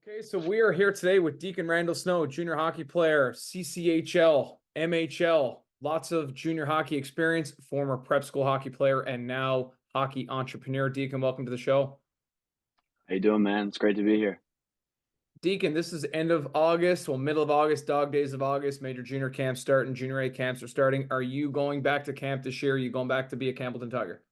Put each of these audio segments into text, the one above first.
Okay, so we are here today with Dekon Snow, junior hockey player, CCHL, MHL, lots of junior hockey experience, former prep school hockey player, and now hockey entrepreneur. Dekon, welcome to the show. How you doing, man? It's great to be here. Dekon, this is end of August, well, middle of August, dog days of August, major junior camps starting, junior A camps are starting. Are you going back to camp this year? Are you going back to be a Campbellton Tiger?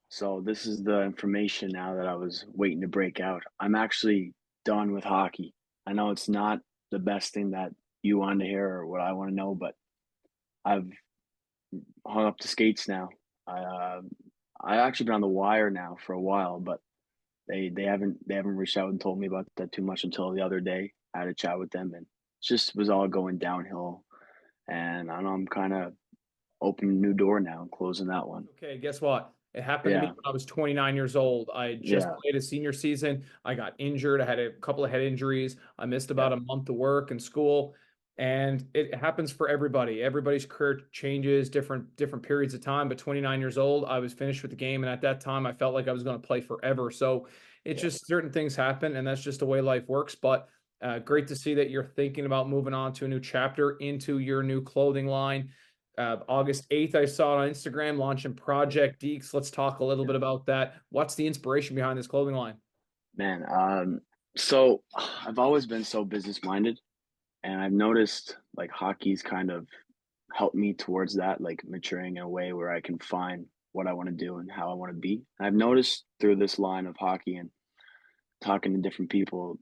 So this is the information now that I was waiting to break out. I'm actually done with hockey. I know it's not the best thing that you want to hear or what I want to know, but I've hung up the skates now. I uh, I actually been on the wire now for a while, but they haven't reached out and told me about that too much until the other day. I had a chat with them, and it just was all going downhill. And I know I'm kind of opening a new door now and closing that one. Okay, guess what? It happened to me Yeah, when I was 29 years old. I just yeah, played a senior season. I got injured. I had a couple of head injuries. I missed yeah. about a month of work and school. And it happens for everybody. Everybody's career changes, different periods of time. But 29 years old, I was finished with the game. And at that time, I felt like I was going to play forever. So it's Yeah. just certain things happen, and that's just the way life works. But great to see that you're thinking about moving on to a new chapter into your new clothing line. August 8th, I saw it on Instagram launching Project Dekes. Let's talk a little bit about that. What's the inspiration behind this clothing line? Man, so I've always been so business minded, and I've noticed like hockey's kind of helped me towards that, like maturing in a way where I can find what I want to do and how I want to be. And I've noticed through this line of hockey and talking to different people,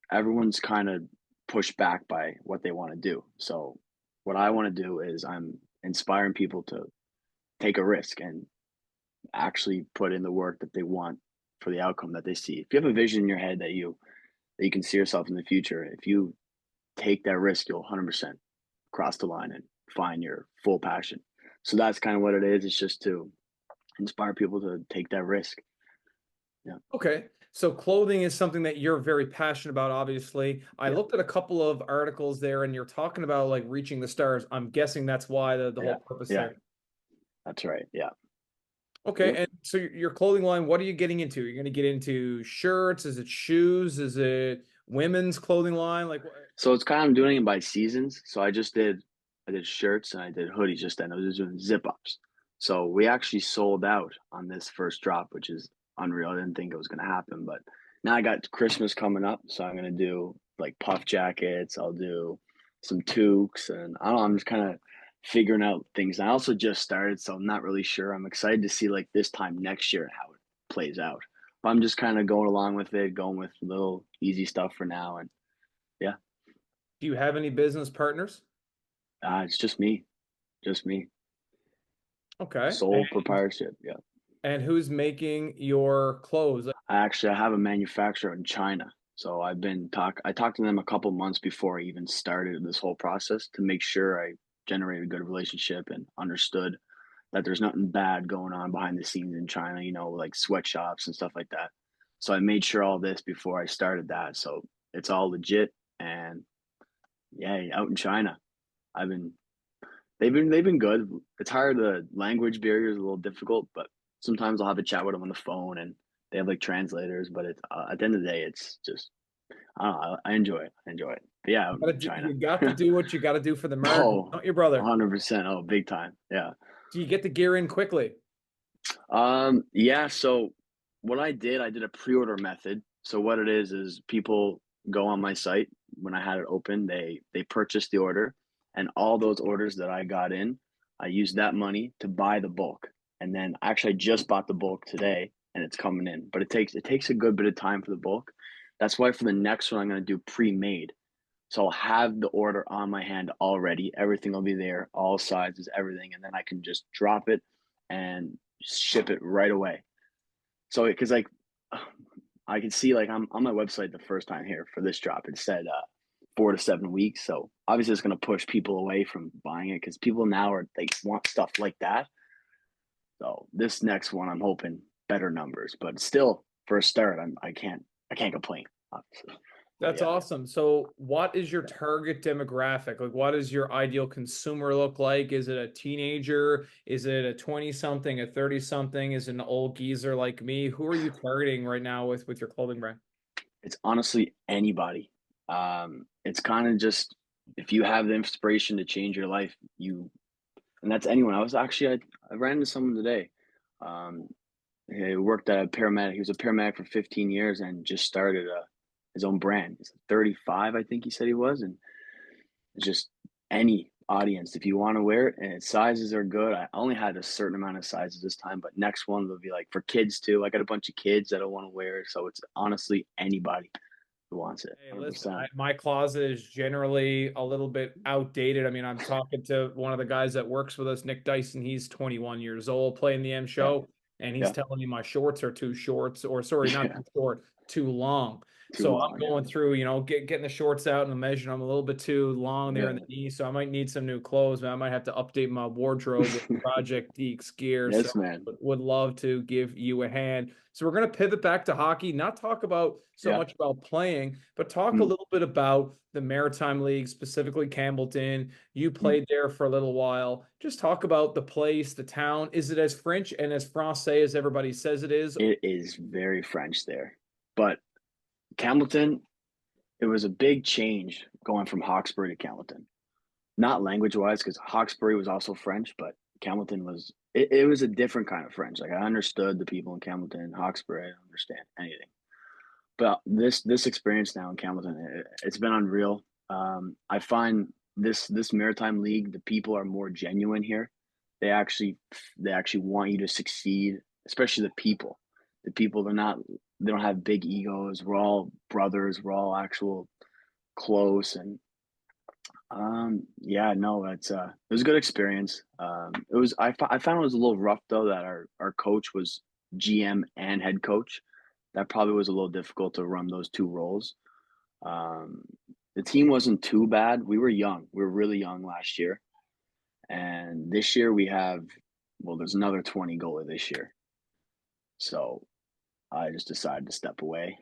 everyone's kind of pushed back by what they want to do. So what I want to do is I'm inspiring people to take a risk and actually put in the work that they want for the outcome that they see. If you have a vision in your head that you can see yourself in the future, if you take that risk, you'll 100% cross the line and find your full passion. So that's kind of what it is. It's just to inspire people to take that risk. Yeah. Okay. So clothing is something that you're very passionate about, obviously. I Yeah. looked at a couple of articles there and you're talking about like reaching the stars. I'm guessing that's why the Yeah. whole purpose Yeah. there. That's right. Yeah. Okay. Yep. And so your clothing line, what are you getting into? You're going to get into shirts? Is it shoes? Is it women's clothing line? Like, So it's kind of doing it by seasons. So I did shirts and I did hoodies just then. I was just doing zip ups. So we actually sold out on this first drop, which is unreal. I didn't think it was gonna happen, but now I got Christmas coming up, so I'm gonna do like puff jackets. I'll do some toques, and I don't know. I'm just kind of figuring out things. I also just started, so I'm not really sure. I'm excited to see like this time next year how it plays out. But I'm just kind of going along with it, going with little easy stuff for now, and yeah. do you have any business partners? It's just me. Okay. Sole proprietorship. Yeah. And who's making your clothes? I have a manufacturer in China. So I talked to them a couple months before I even started this whole process to make sure I generated a good relationship and understood that there's nothing bad going on behind the scenes in China, like sweatshops and stuff like that. So I made sure all this before I started that. So it's all legit, and yeah, out in China. I've been they've been good. It's hard. The language barrier is a little difficult, but sometimes I'll have a chat with them on the phone, and they have like translators. But it's at the end of the day, it's just I don't know. I enjoy it. I enjoy it. But yeah, out in You China. got to do what you got to do for the Americans, Oh, not your brother. 100%. Oh, big time. Yeah. Do you get the gear in quickly? Yeah. So what I did a pre-order method. So what it is people go on my site when I had it open. They purchase the order, and all those orders that I got in, I used that money to buy the bulk. And then actually, I just bought the bulk today, and it's coming in. But it takes a good bit of time for the bulk. That's why for the next one, I'm going to do pre-made. So I'll have the order on my hand already. Everything will be there, all sizes, everything, and then I can just drop it and ship it right away. So because like I can see like I'm on my website the first time here for this drop, it said 4 to 7 weeks. So obviously it's gonna push people away from buying it because people now are they want stuff like that. So this next one I'm hoping better numbers, but still for a start, I can't complain, obviously. But That's yeah. awesome. So, what is your target demographic? Like, what does your ideal consumer look like? Is it a teenager? Is it a 20 something, a 30 something? Is it an old geezer like me? Who are you targeting right now with your clothing brand? It's honestly anybody. It's kind of just if you have the inspiration to change your life, and that's anyone. I ran into someone today. Um, he worked at a paramedic. He was a paramedic for 15 years and just started his own brand. He's 35, I think he said he was, and it's just any audience. If you want to wear it and its sizes are good, I only had a certain amount of sizes this time, but next one will be like for kids too. I got a bunch of kids that don't want to wear it, so it's honestly anybody who wants it, Hey, listen, 100%. my closet is generally a little bit outdated. I mean, I'm talking to one of the guys that works with us, Nick Dyson. He's 21 years old, playing the M Yeah, show, and he's yeah, telling me my shorts are too shorts, or sorry, not yeah. too short, too long. Too So I'm long. Yeah, going through, getting the shorts out and measuring them a little bit too long there in yeah. the knee. So I might need some new clothes, man. I might have to update my wardrobe with Project Dekes gear. So Yes, man. would love to give you a hand. So we're going to pivot back to hockey, not talk about so Yeah. much about playing, but talk a Mm, little bit about the Maritime League, specifically Campbellton. You mm. played there for a little while. Just talk about the place, the town. Is it as French and as Francais as everybody says it is? It is very French there, but Campbellton, it was a big change going from Hawkesbury to Campbellton. Not language wise, because Hawkesbury was also French, but Campbellton it was a different kind of French. Like I understood the people in Campbellton, Hawkesbury, I don't understand anything. But this experience now in Campbellton, it's been unreal. I find this maritime league, the people are more genuine here. They actually they actually want you to succeed, especially the people. The people they don't have big egos. We're all brothers. We're all actual close and yeah, no, it was a good experience. I found it was a little rough though that our coach was GM and head coach. That probably was a little difficult to run those two roles. Um, the team wasn't too bad. We were young. We were really young last year. And this year there's another 20 goalie this year. So I just decided to step away,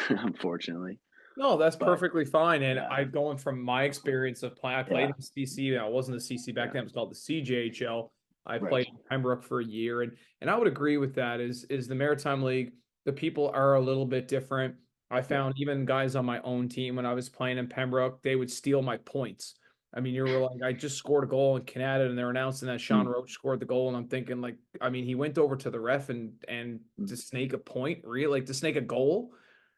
unfortunately. No, that's But perfectly fine. And yeah, I going from my experience of playing, I played yeah, in CC. I wasn't the CC back yeah, then; it was called the CJHL. I right. played in Pembroke for a year, and I would agree with that. Is the Maritime League? The people are a little bit different. I Yeah. found even guys on my own team when I was playing in Pembroke, they would steal my points. I mean, you were like, I just scored a goal in Canada, and they're announcing that Sean Mm, Roach scored the goal, and I'm thinking like, I mean, he went over to the ref and mm, to snake a point, really, like to snake a goal.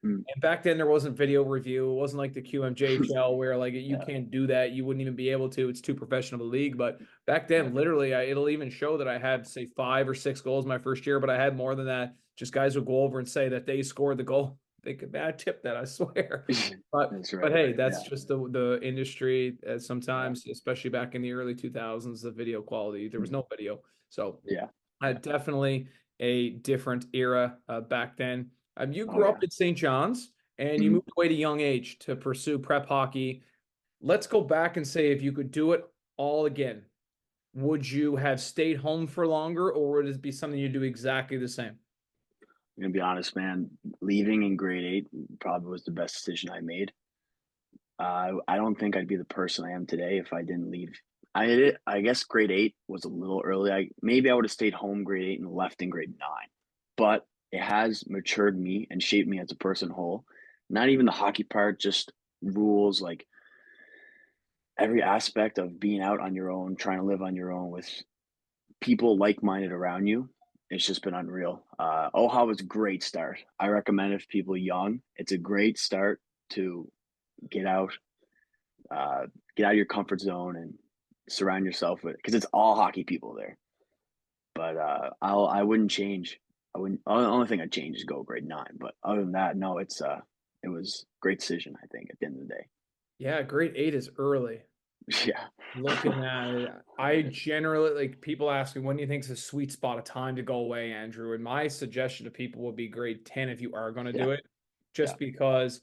mm. And back then there wasn't video review. It wasn't like the QMJHL where like you Yeah. can't do that. You wouldn't even be able to. It's too professional of a league. But back then, literally, it'll even show that I had say 5 or 6 goals my first year, but I had more than that. Just guys would go over and say that they scored the goal. They could, man, I tipped that, I swear. That's But right. hey, that's Yeah. just the industry. Yeah. Sometimes, especially back in the early 2000s, the video quality there was Mm. no video, so Yeah. Yeah. definitely a different era back then. You Oh, grew up yeah. in St. John's and you Mhm. moved away at a young age to pursue prep hockey. Let's go back and say if you could do it all again, would you have stayed home for longer or would it be something you do exactly the same? I'm gonna be honest, man. Leaving in grade 8 probably was the best decision I made. I don't think I'd be the person I am today if I didn't leave. I guess grade 8 was a little early. Maybe I would have stayed home grade 8 and left in grade 9. But it has matured me and shaped me as a person whole. Not even the hockey part, just rules, like every aspect of being out on your own, trying to live on your own with people like-minded around you. It's just been unreal. OHA was a great start. I recommend it for people young. It's a great start to get out, uh, get out of your comfort zone and surround yourself with because it's all hockey people there. But I wouldn't change. I wouldn't. The only thing I'd change is go grade 9. But other than that, no. It was a great decision. I think at the end of the day. Yeah, grade 8 is early. Yeah. Looking at it, I generally like people ask me when do you think is a sweet spot of time to go away, Andrew? And my suggestion to people would be grade 10 if you are going to Yeah. do it, Yeah. just because,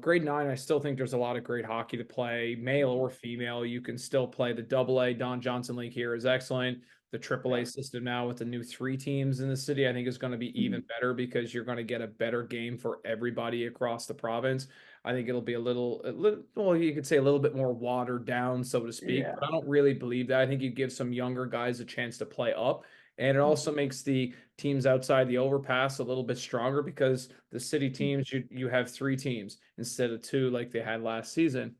grade 9, I still think there's a lot of great hockey to play, male Mhm. or female. You can still play the double A. Don Johnson League here is excellent. The triple Yeah. A system now with the new 3 teams in the city, I think is going to be even Mhm. better because you're going to get a better game for everybody across the province. I think it'll be well, you could say a little bit more watered down, so to speak, Yeah. but I don't really believe that. I think you give some younger guys a chance to play up. And it also makes the teams outside the overpass a little bit stronger because the city teams, you have 3 teams instead of 2 like they had last season.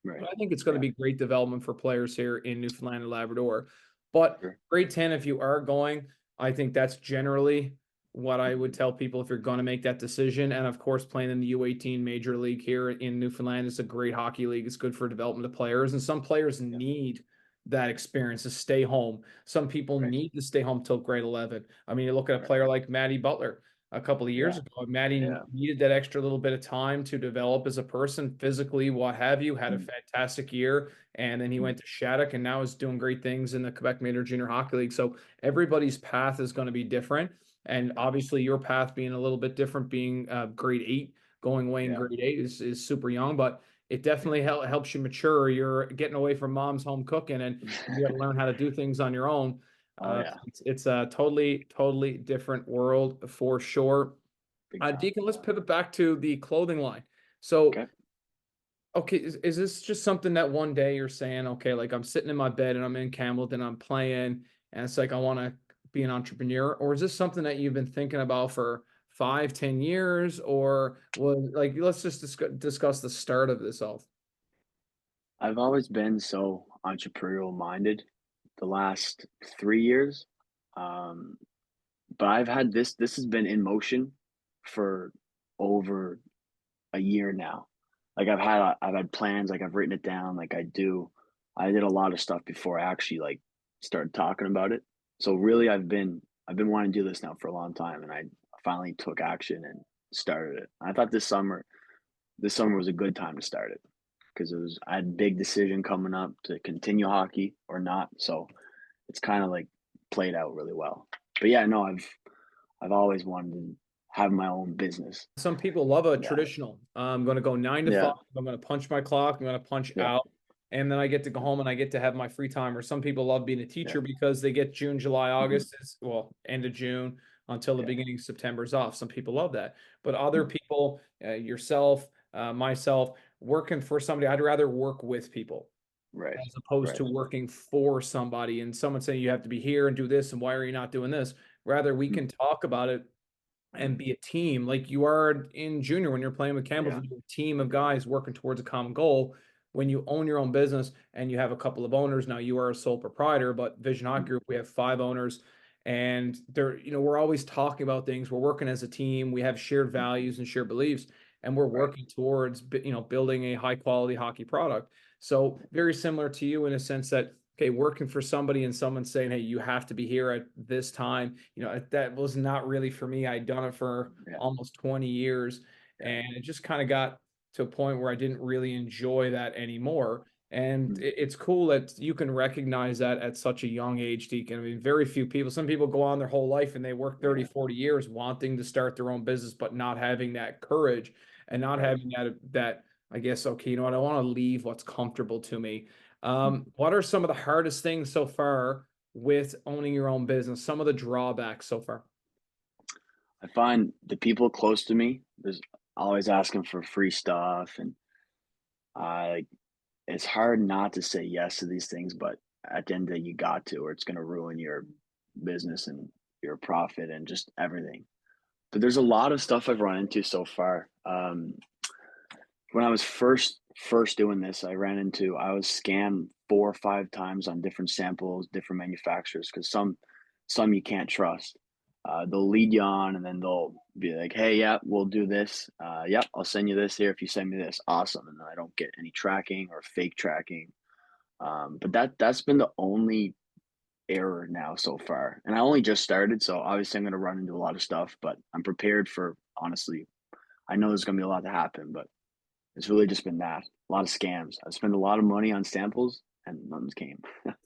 Right. But I think it's going to Yeah. be great development for players here in Newfoundland and Labrador. But Sure. grade 10, if you are going, I think that's generally what I would tell people if you're going to make that decision. And of course, playing in the U18 Major League here in Newfoundland is a great hockey league. It's good for development of players. And some players Yeah. need that experience to stay home. Some people Right. need to stay home till grade 11. I mean, you look at a Right. player like Maddie Butler a couple of years Yeah. ago. Maddie Yeah. needed that extra little bit of time to develop as a person, physically, what have you, had a Mm, fantastic year. And then he mm, went to Shattuck and now is doing great things in the Quebec Major Junior Hockey League. So everybody's path is going to be different. And yeah. obviously, your path being a little bit different, being grade 8, going away in Yeah. grade 8 is super young, but it Yeah. definitely helps you mature. You're getting away from mom's home cooking and you got to learn how to do things on your own. Oh yeah. It's a totally different world for sure. Big time. Deacon, let's Yeah. pivot back to the clothing line. So, Okay. okay, is this just something that one day you're saying, okay, like I'm sitting in my bed and I'm in Campbellton, I'm playing, and it's like I want to be an entrepreneur, or is this something that you've been thinking about for 5, 10 years, or was like let's just discuss the start of this all. I've always been so entrepreneurial minded the last 3 years. Um, but I've had this has been in motion for over a year now. Like I've had plans, like I've written it down, like I did a lot of stuff before I actually like started talking about it. So really I've been wanting to do this now for a long time and I finally took action and started it. I thought this summer was a good time to start it because I had a big decision coming up to continue hockey or not. So it's kind of like played out really well. But yeah, no, I've always wanted to have my own business. Some people love a Yeah. traditional. I'm going to go 9 to 5. Yeah. I'm going to punch my clock. I'm going to punch Yeah. out. And then I get to go home and I get to have my free time. Or some people love being a Yeah. teacher because they get June, July, Mhm. August, well, end of June until the Yeah. beginning of September is off. Some people love that. But other Mhm. people, yourself, myself, working for somebody, I'd rather work with people Right. as opposed Right. to working for somebody and someone saying you have to be here and do this and why are you not doing this? Rather, we Mm. can talk about it and be a team like you are in junior when you're playing with Campbell's. Yeah. You're a team of guys working towards a common goal. When you own your own business and you have a couple of owners, now you are a sole proprietor, but Vision Hockey Mhm. Group, we have 5 owners and they're, we're always talking about things. We're working as a team. We have shared Mm. values and shared beliefs, and we're Right. working towards, building a high quality hockey product. So very similar to you in a sense that, okay, working for somebody and someone saying, hey, you have to be here at this time, that was not really for me. I'd done it for Yeah. almost 20 years Yeah. and it just kind of got to a point where I didn't really enjoy that anymore. And Mm. it's cool that you can recognize that at such a young age, Deacon. I mean, very few people, some people go on their whole life and they work 30, Yeah. 40 years wanting to start their own business, but not having that courage and not Right. having that, I guess, okay, you know what, I want to leave what's comfortable to me. Mm. What are some of the hardest things so far with owning your own business? Some of the drawbacks so far. I find the people close to me, there's always asking for free stuff, and I it's hard not to say yes to these things, but at the end of the day, you got to, or it's going to ruin your business and your profit and just everything. But there's a lot of stuff I've run into so far. When I was first doing this, I was scammed 4 or 5 times on different samples, different manufacturers, because some you can't trust. They'll lead you on, and then they'll be like, "Hey, yeah, we'll do this. Yep, I'll send you this here if you send me this. Awesome." And then I don't get any tracking or fake tracking. But that's been the only error now so far. And I only just started, so obviously I'm going to run into a lot of stuff. But I'm prepared for honestly. I know there's going to be a lot to happen, but it's really just been that. A lot of scams. I spent a lot of money on samples and none's came.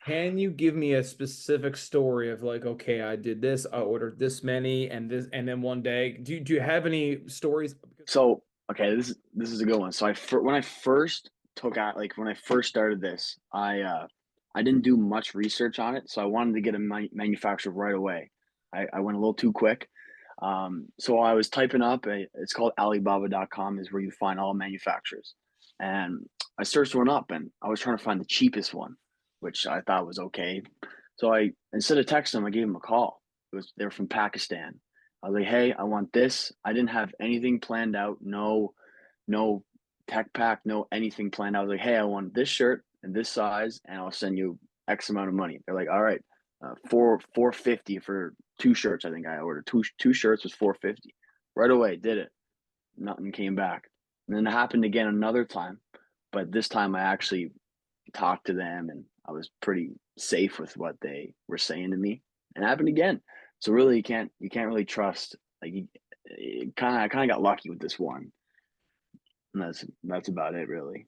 Can you give me a specific story of like, okay, I did this, I ordered this many, and this, and then one day, do you have any stories? So, okay, this is a good one. So when I first when I first started this, I didn't do much research on it, so I wanted to get a manufacturer right away. I went a little too quick. So I was typing up it's called Alibaba.com is where you find all manufacturers. And I searched one up and I was trying to find the cheapest one, which I thought was okay. So I instead of texting them, I gave them a call. They were from Pakistan. I was like, "Hey, I want this." I didn't have anything planned out. No tech pack, no anything planned. I was like, "Hey, I want this shirt and this size, and I'll send you X amount of money." They're like, "All right, 450 for 2 shirts." I think I ordered two shirts was 450. Right away, did it. Nothing came back. And then it happened again another time, but this time I actually talked to them and I was pretty safe with what they were saying to me. And it happened again. So really you can't really trust. Like you I kinda got lucky with this one. And that's about it really.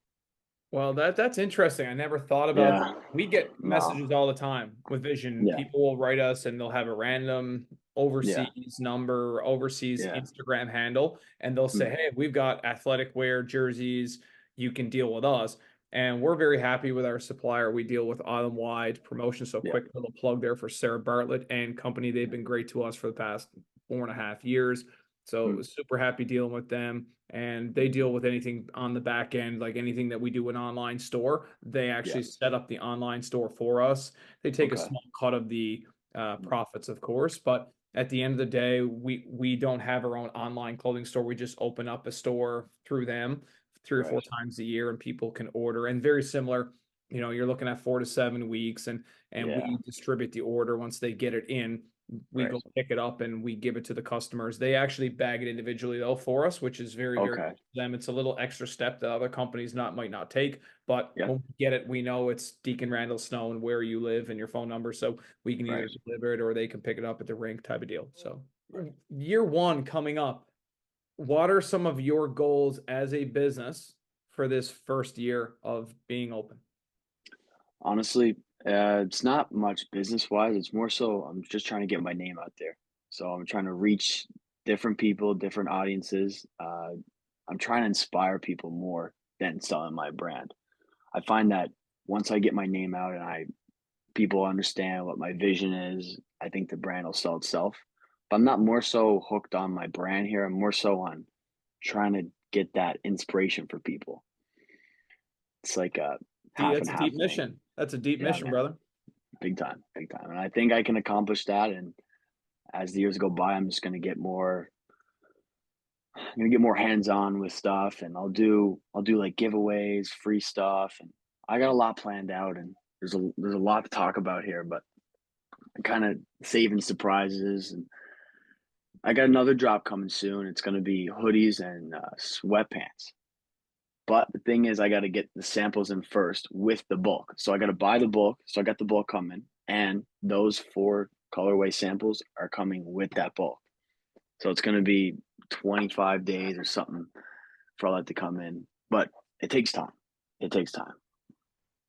Well, that's interesting. I never thought about that. Yeah. We get No. messages all the time with Vision. Yeah. People will write us and they'll have a random Yeah. overseas number, overseas Yeah. Instagram handle, and they'll say, Mm. "Hey, we've got athletic wear jerseys. You can deal with us." And we're very happy with our supplier. We deal with Autumn Wide Promotion. So Yeah. quick little plug there for Sarah Bartlett and company. They've been great to us for the past 4.5 years. So Mm. super happy dealing with them, and they deal with anything on the back end, like anything that we do an online store. They Yeah. actually set up the online store for us. They take a Okay. small cut of the Mm. profits, of course, but at the end of the day, we don't have our own online clothing store. We just open up a store through them 3 or 4 Right. times a year, and people can order. And very similar, you're looking at 4 to 7 weeks, and Yeah. we distribute the order once they get it in. We Right. go pick it up and we give it to the customers. They actually bag it individually though for us, which is very, very Okay. good for them. It's a little extra step that other companies might not take, but Yeah. when we get it, we know it's Deacon Randall Snow and where you live and your phone number, so we can either Right. deliver it or they can pick it up at the rink type of deal. So year one coming up, what are some of your goals as a business for this first year of being open? Honestly, it's not much business wise. It's more so I'm just trying to get my name out there. So I'm trying to reach different people, different audiences. I'm trying to inspire people more than selling my brand. I find that once I get my name out and I people understand what my vision is, I think the brand will sell itself. But I'm not more so hooked on my brand here. I'm more so on trying to get that inspiration for people. It's like a half That's and a half deep thing. mission. That's a deep Yeah, mission, man. brother. Big time, big time. And I think I can accomplish that. And as the years go by, I'm just gonna get more hands on with stuff and I'll do like giveaways, free stuff. And I got a lot planned out and there's a lot to talk about here, but I'm kind of saving surprises and I got another drop coming soon. It's gonna be hoodies and sweatpants. But the thing is, I got to get the samples in first with the bulk. So I got to buy the bulk. So I got the bulk coming, and those 4 colorway samples are coming with that bulk. So it's going to be 25 days or something for all that to come in. But it takes time. It takes time.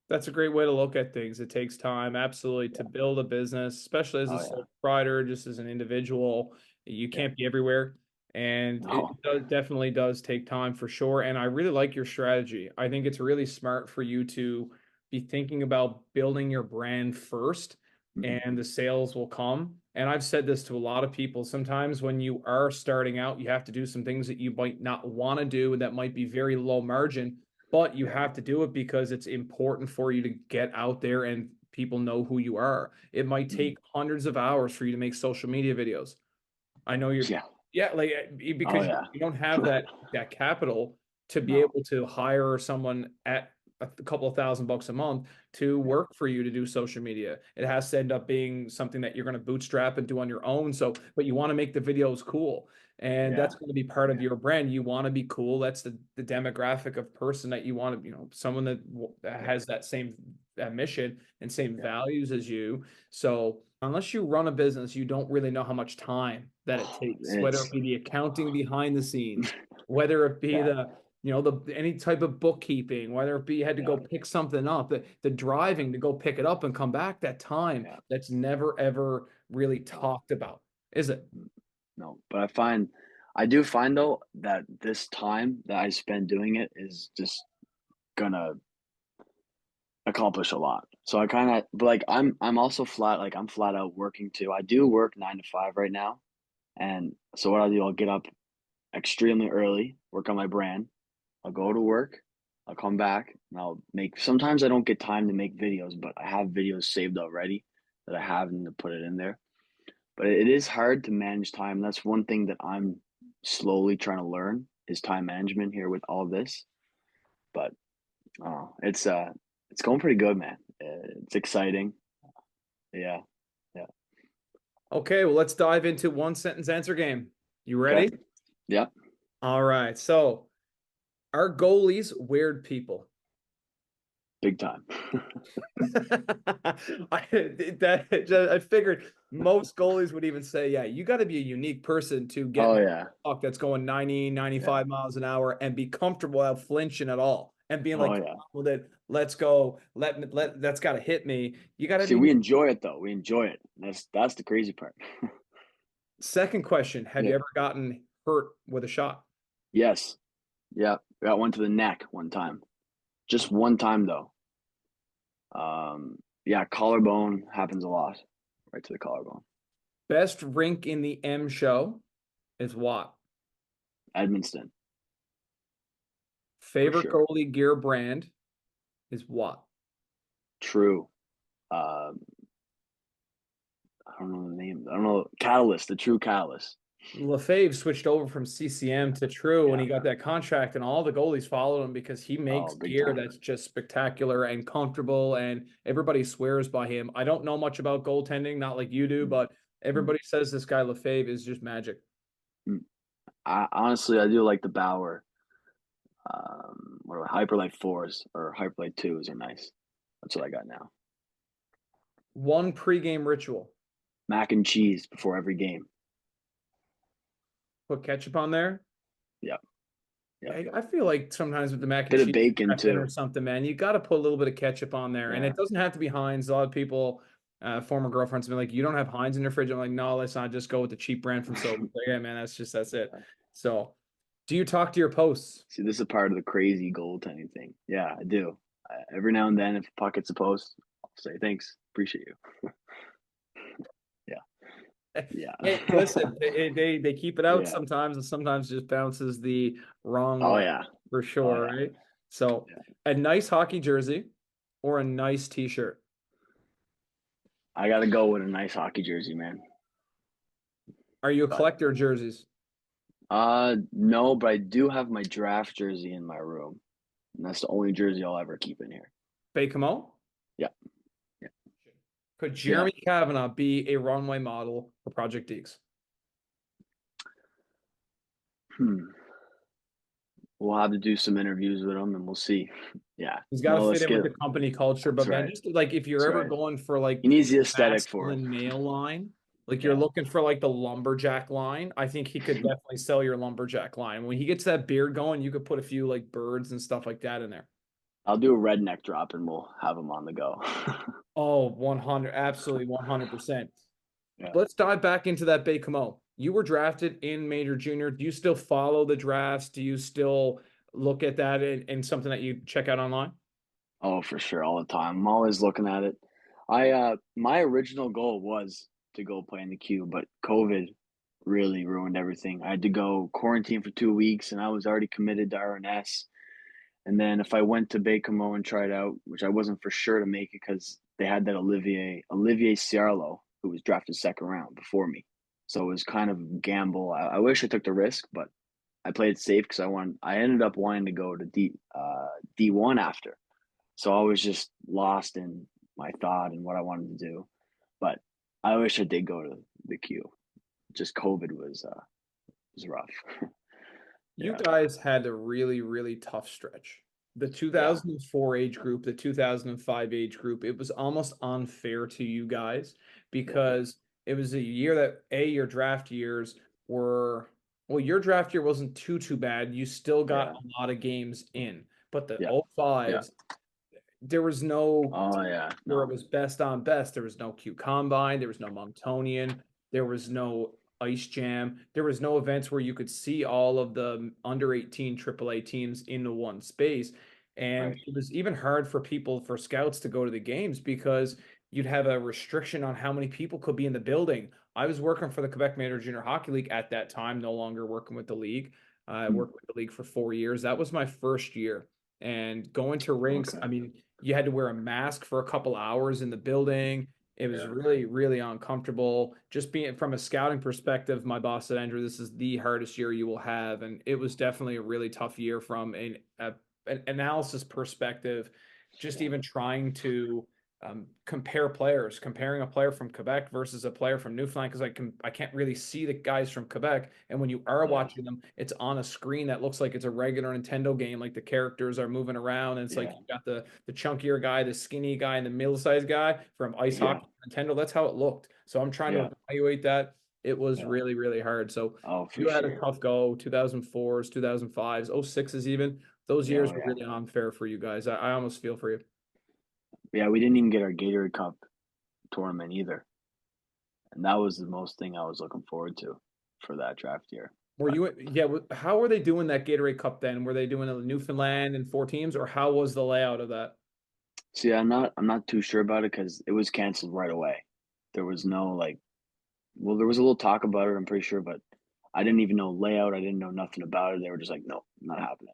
That's a great way to look at things. It takes time, absolutely, Yeah. to build a business, especially as a Oh yeah. sole proprietor, just as an individual. You Yeah. can't be everywhere. And it No. definitely does take time for sure. And I really like your strategy. I think it's really smart for you to be thinking about building your brand first, Mhm. and the sales will come. And I've said this to a lot of people. Sometimes when you are starting out, you have to do some things that you might not want to do that might be very low margin, but you Yeah. have to do it because it's important for you to get out there and people know who you are. It might Mhm. take hundreds of hours for you to make social media videos. I know you're, Yeah. yeah, like Oh because yeah. you don't have that capital to be No. able to hire someone at a couple of $1,000 a month to Yeah. work for you to do social media. It has to end up being something that you're going to bootstrap and do on your own. So, but you want to make the videos cool. And Yeah. that's going to be part of your brand. You want to be cool. That's the demographic of person that you want to, someone that Yeah. has that same mission and same Yeah. values as you. So unless you run a business, you don't really know how much time that it takes, whether It's it be the accounting behind the scenes, whether it be yeah. the any type of bookkeeping, whether it be you had to Yeah. go pick something up, the driving to go pick it up and come back, that time Yeah. that's never ever really No. talked about, is it? No, but I do find though that this time that I spend doing it is just gonna accomplish a lot. So I kind of, but like I'm also I'm flat out working too. I do work 9 to 5 right now, and so what I'll do, I'll get up extremely early, work on my brand. I'll go to work, I'll come back, and I'll make. Sometimes I don't get time to make videos, but I have videos saved already. that I have and to put it in there. But it is hard to manage time. That's one thing that I'm slowly trying to learn is time management here with all this. But it's going pretty good, man. It's exciting. Yeah, yeah. Okay, well, let's dive into one sentence answer game. You Okay. ready? Yep. All right. So, are goalies weird people? Big time. I figured most goalies would even say, yeah, you got to be a unique person to get Oh in yeah. a puck that's going 90, Yeah. 95 miles an hour and be comfortable without flinching at all and being Oh like, yeah. with it, let's go, that's got to hit me. You got to See, be. we enjoy it though. We enjoy it. That's the crazy part. Second question, have Yeah. you ever gotten hurt with a shot? Yes. Yeah. Got one to the neck one time. Just one time though. Yeah, collarbone happens a lot. Right to the collarbone. Best rink in the M show is what? Edmonston, for Favorite sure. goalie gear brand is what? True. Um, I don't know the name. I don't know. Catalyst, the true catalyst. Lefebvre switched over from CCM Yeah. to True when Yeah. he got that contract, and all the goalies followed him because he Oh, makes big gear time. that's just spectacular and comfortable, and everybody swears by him. I don't know much about goaltending, not like you do, Mm, but mm, everybody says this guy Lefebvre is just magic. mm. I do like the Bauer. What about Hyperlight 4s or Hyperlight 2s are nice. That's what I got now. One pregame ritual: Mac and cheese before every game. put ketchup on there. Yep. Yep. I feel like sometimes with the mac and Bit of cheese bacon dressing or too. something, man, you got to put a little bit of ketchup on there, and Yeah. it doesn't have to be Heinz. A lot of people, former girlfriends, been like, "You don't have Heinz in your fridge." I'm like, "No, let's not just go with the cheap brand from Sobeys." Like, yeah, man, that's it. So, do you talk to your posts? See, this is a part of the crazy goaltending thing. Yeah, I do. Every now and then, if a puck gets a post, I'll say thanks, appreciate you. Yeah, Hey, yeah, listen, they keep it out yeah. sometimes, and sometimes it just bounces the wrong Oh way yeah, for oh sure, yeah, right? So, yeah. a nice hockey jersey or a nice t-shirt. I gotta go with a nice hockey jersey, man. Are you a But collector of jerseys? no, but I do have my draft jersey in my room, and that's the only jersey I'll ever keep in here. Bakemo? Yeah, yeah, Could yeah. Jeremy Kavanaugh be a runway model for Project Dekes? Hmm. We'll have to do some interviews with him, and we'll see. Yeah. He's got to No, fit let's in with get. the company culture, That's but man, right. just like if you're That's ever right. going for like He needs the the aesthetic for it. masculine male line, like you're Yeah. looking for like the lumberjack line, I think he could definitely sell your lumberjack line. When he gets that beard going, you could put a few like birds and stuff like that in there. I'll do a redneck drop, and we'll have him on the go. Oh, 100, absolutely 100%. Yeah. Let's dive back into that Bakemo. You were drafted in Major Junior. Do you still follow the drafts? Do you still look at that and something that you check out online? Oh, for sure, all the time. I'm always looking at it. My original goal was to go play in the queue, but COVID really ruined everything. I had to go quarantine for 2 weeks, and I was already committed to RNS. And then if I went to Bakemo and tried out, which I wasn't for sure to make it because they had that Olivier Ciarlo, who was drafted second round before me. So it was kind of a gamble. I wish I took the risk, but I played it safe because I ended up wanting to go to D1 after. So I was just lost in my thought and what I wanted to do. But I wish I did go to the queue. Just COVID was rough. You Yeah, guys had a really, really tough stretch. The yeah, 2004 age group, the 2005 age group, it was almost unfair to you guys yeah, because it was a year that your draft years were, well, your draft year wasn't too bad. You still got yeah, a lot of games in, but the yeah, yeah. 05s, there was no Oh yeah, where it no, was best on best. There was no Q Combine, there was no Monctonian, there was no Ice Jam, there was no events where you could see all of the under 18 AAA teams into one space. And right. it was even hard for people, for scouts to go to the games because you'd have a restriction on how many people could be in the building. I was working for the Quebec Major Junior Hockey League at that time, no longer working with the league. I Hmm. worked with the league for 4 years. That was my first year. And going to rinks, Okay. I mean, you had to wear a mask for a couple hours in the building. It was Yeah. really, really uncomfortable. Just being from a scouting perspective, my boss said, Andrew, this is the hardest year you will have. And it was definitely a really tough year from an analysis perspective, just Yeah. even trying to compare players, comparing a player from Quebec versus a player from Newfoundland, because I can't really see the guys from Quebec. And when you are Yeah. watching them, it's on a screen that looks like it's a regular Nintendo game, like the characters are moving around, and it's like Yeah. you got the chunkier guy, the skinny guy, and the middle-sized guy from ice Yeah. hockey Nintendo. That's how it looked. So I'm trying Yeah. to evaluate that. It was Yeah. really, really hard. So Oh, for you had a sure. tough go, 2004s, 2005s, 06s even. Those Yeah. years Oh, were yeah. really unfair for you guys. I almost feel for you. Yeah. We didn't even get our Gatorade Cup tournament either. And that was the most thing I was looking forward to for that draft year. Were But you, yeah, how were they doing that Gatorade Cup then? Were they doing it in Newfoundland and four teams, or how was the layout of that? see, I'm not too sure about it because it was canceled right away. There was no like, well, there was a little talk about it, I'm pretty sure, but I didn't even know layout. I didn't know nothing about it. They were just like, no, not happening.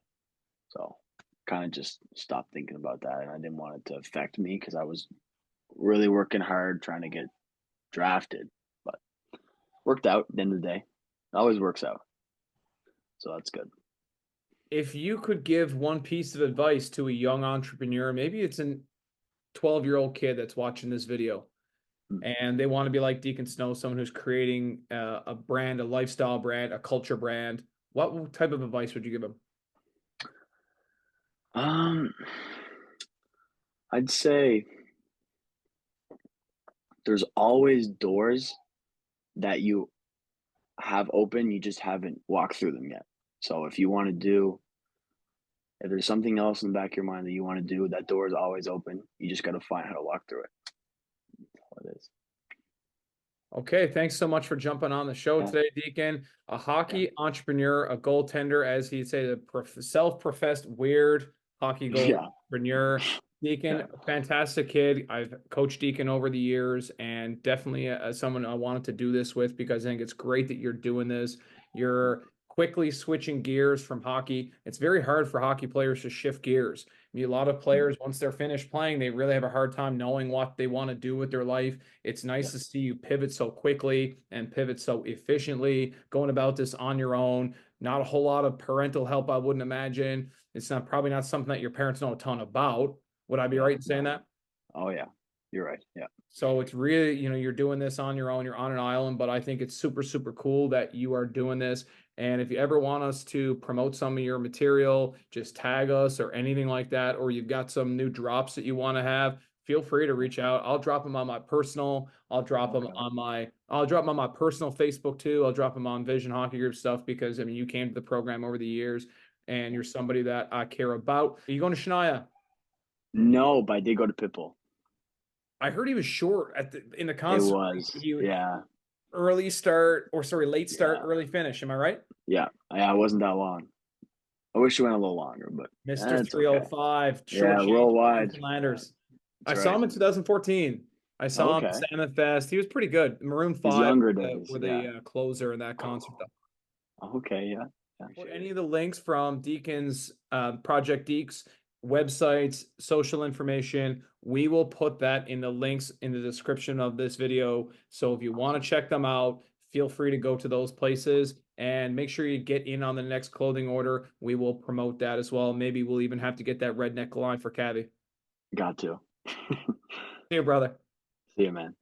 So kind of just stopped thinking about that, and I didn't want it to affect me because I was really working hard trying to get drafted. But worked out at the end of the day. It always works out. So that's good. If you could give one piece of advice to a young entrepreneur, maybe it's a 12-year-old kid that's watching this video Mm. and they want to be like Dekon Snow, someone who's creating a brand, a lifestyle brand, a culture brand, what type of advice would you give them? Um, I'd say there's always doors that you have open, you just haven't walked through them yet. So if there's something else in the back of your mind that you want to do, that door is always open. You just got to find how to walk through it. That's all it is. Okay, thanks so much for jumping on the show Yeah. today, Deacon. A Yeah. hockey entrepreneur, a goaltender, as he'd say, the self-professed weird hockey goal Yeah. entrepreneur. Deacon, Yeah. fantastic kid. I've coached Deacon over the years, and definitely someone I wanted to do this with because I think it's great that you're doing this. You're quickly switching gears from hockey. It's very hard for hockey players to shift gears. I mean, a lot of players, once they're finished playing, they really have a hard time knowing what they want to do with their life. It's nice Yeah. to see you pivot so quickly and pivot so efficiently, going about this on your own. Not a whole lot of parental help, I wouldn't imagine. It's not probably not something that your parents know a ton about. Would I be Yeah. right in saying No. that? Oh yeah. You're right. Yeah. So it's really, you're doing this on your own, you're on an island, but I think it's super, super cool that you are doing this. And if you ever want us to promote some of your material, just tag us or anything like that, or you've got some new drops that you want to have, feel free to reach out. I'll drop them on my personal, Okay. I'll drop them on my personal Facebook too. I'll drop them on Vision Hockey Group stuff because I mean, you came to the program over the years and you're somebody that I care about. Are you going to Shania? No, but I did go to Pitbull. I heard he was short in the It concert. was. He Yeah. early start, or sorry, late start, Yeah. early finish. Am I right? Yeah. Yeah. It wasn't that long. I wish it went a little longer, but Mr. it's okay. 305, Yeah. shortchanging Worldwide. Newfoundlanders. I That's saw right. him in 2014. I saw him at Okay. Salmon Fest. He was pretty good. Maroon His 5 younger days. were Yeah. the closer in that concert, though. Okay. Yeah. Yeah. Put any of the links from Deacon's Project Dekes websites, social information. We will put that in the links in the description of this video. So if you want to check them out, feel free to go to those places and make sure you get in on the next clothing order. We will promote that as well. Maybe we'll even have to get that redneck line for Cavi. Got to. See you, brother. See you, man.